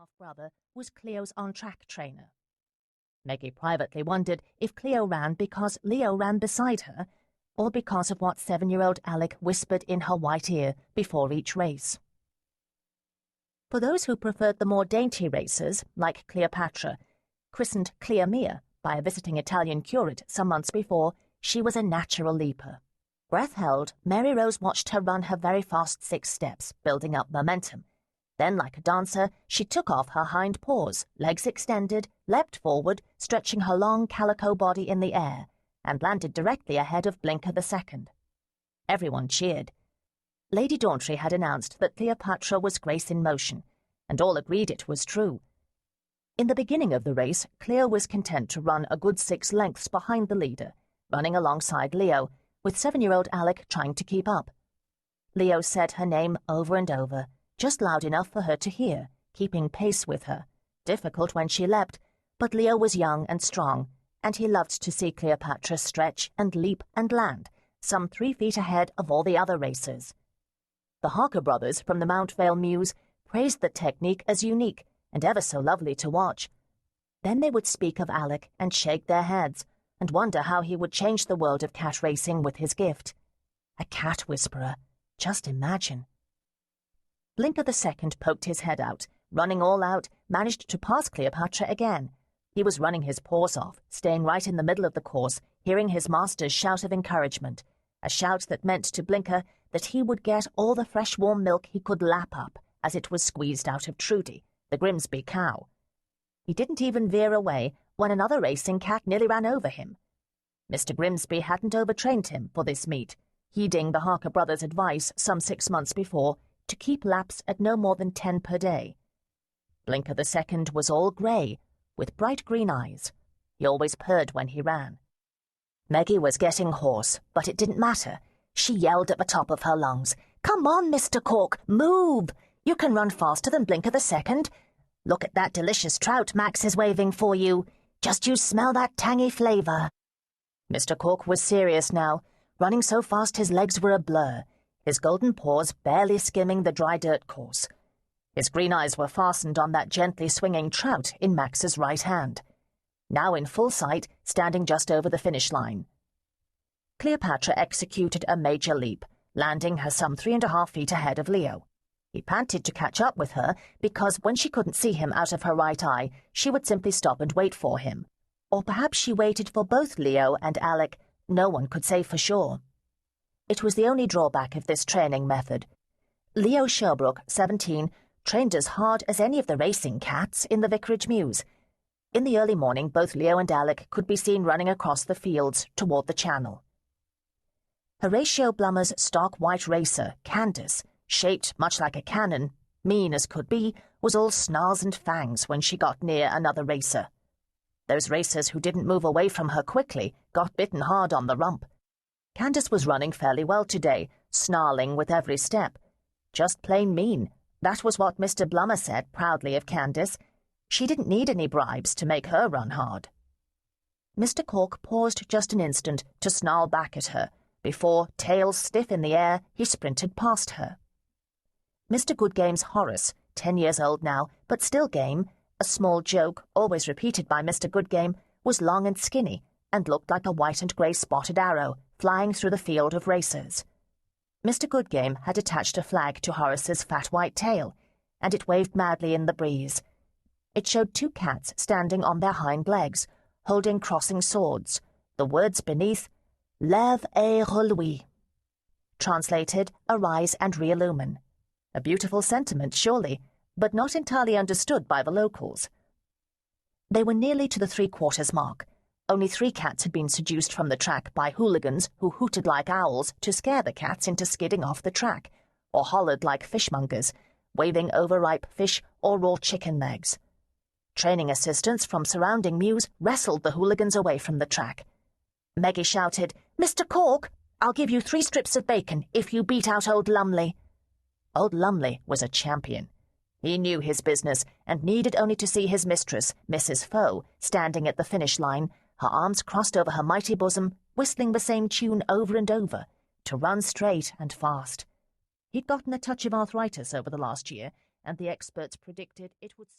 half-brother was Cleo's on-track trainer. Meggie privately wondered if Cleo ran because Leo ran beside her, or because of what 7-year-old Alec whispered in her white ear before each race. For those who preferred the more dainty races, like Cleopatra, christened Cleomia by a visiting Italian curate some months before, she was a natural leaper. Breath held, Mary Rose watched her run her very fast 6 steps, building up momentum. Then, like a dancer, she took off her hind paws, legs extended, leapt forward, stretching her long calico body in the air, and landed directly ahead of Blinker II. Everyone cheered. Lady Dauntry had announced that Cleopatra was grace in motion, and all agreed it was true. In the beginning of the race, Cleo was content to run a good 6 lengths behind the leader, running alongside Leo, with 7-year-old Alec trying to keep up. Leo said her name over and over, just loud enough for her to hear, keeping pace with her. Difficult when she leapt, but Leo was young and strong, and he loved to see Cleopatra stretch and leap and land, some 3 feet ahead of all the other racers. The Harker brothers from the Mount Vale Mews praised the technique as unique and ever so lovely to watch. Then they would speak of Alec and shake their heads, and wonder how he would change the world of cat racing with his gift. A cat whisperer. Just imagine. Blinker II poked his head out, running all out, managed to pass Cleopatra again. He was running his paws off, staying right in the middle of the course, hearing his master's shout of encouragement, a shout that meant to Blinker that he would get all the fresh warm milk he could lap up as it was squeezed out of Trudy, the Grimsby cow. He didn't even veer away when another racing cat nearly ran over him. Mr. Grimsby hadn't overtrained him for this meet, heeding the Harker brothers' advice some 6 months before to keep laps at no more than 10 per day. Blinker II was all grey, with bright green eyes. He always purred when he ran. Meggie was getting hoarse, but it didn't matter. She yelled at the top of her lungs, "Come on, Mr. Cork, move! You can run faster than Blinker II. Look at that delicious trout Max is waving for you. Just you smell that tangy flavour." Mr. Cork was serious now, running so fast his legs were a blur, his golden paws barely skimming the dry dirt course. His green eyes were fastened on that gently swinging trout in Max's right hand, now in full sight, standing just over the finish line. Cleopatra executed a major leap, landing her some 3.5 feet ahead of Leo. He panted to catch up with her because when she couldn't see him out of her right eye, she would simply stop and wait for him. Or perhaps she waited for both Leo and Alec. No one could say for sure. It was the only drawback of this training method. Leo Sherbrooke, 17, trained as hard as any of the racing cats in the Vicarage Mews. In the early morning, both Leo and Alec could be seen running across the fields toward the channel. Horatio Blummer's stock white racer, Candace, shaped much like a cannon, mean as could be, was all snarls and fangs when she got near another racer. Those racers who didn't move away from her quickly got bitten hard on the rump. Candace was running fairly well today, snarling with every step. Just plain mean. That was what Mr. Blummer said proudly of Candace. She didn't need any bribes to make her run hard. Mr. Cork paused just an instant to snarl back at her, before, tail stiff in the air, he sprinted past her. Mr. Goodgame's Horace, 10 years old now, but still game, a small joke always repeated by Mr. Goodgame, was long and skinny, and looked like a white and grey spotted arrow flying through the field of racers. Mr. Goodgame had attached a flag to Horace's fat white tail, and it waved madly in the breeze. It showed 2 cats standing on their hind legs, holding crossing swords, the words beneath, "Lève et reluis." Translated, arise and re-illumine. A beautiful sentiment, surely, but not entirely understood by the locals. They were nearly to the 3/4 mark. Only 3 cats had been seduced from the track by hooligans who hooted like owls to scare the cats into skidding off the track, or hollered like fishmongers, waving overripe fish or raw chicken legs. Training assistants from surrounding mews wrestled the hooligans away from the track. Meggie shouted, "Mr. Cork, I'll give you 3 strips of bacon if you beat out old Lumley." Old Lumley was a champion. He knew his business and needed only to see his mistress, Mrs. Foe, standing at the finish line, her arms crossed over her mighty bosom, whistling the same tune over and over, to run straight and fast. He'd gotten a touch of arthritis over the last year, and the experts predicted it would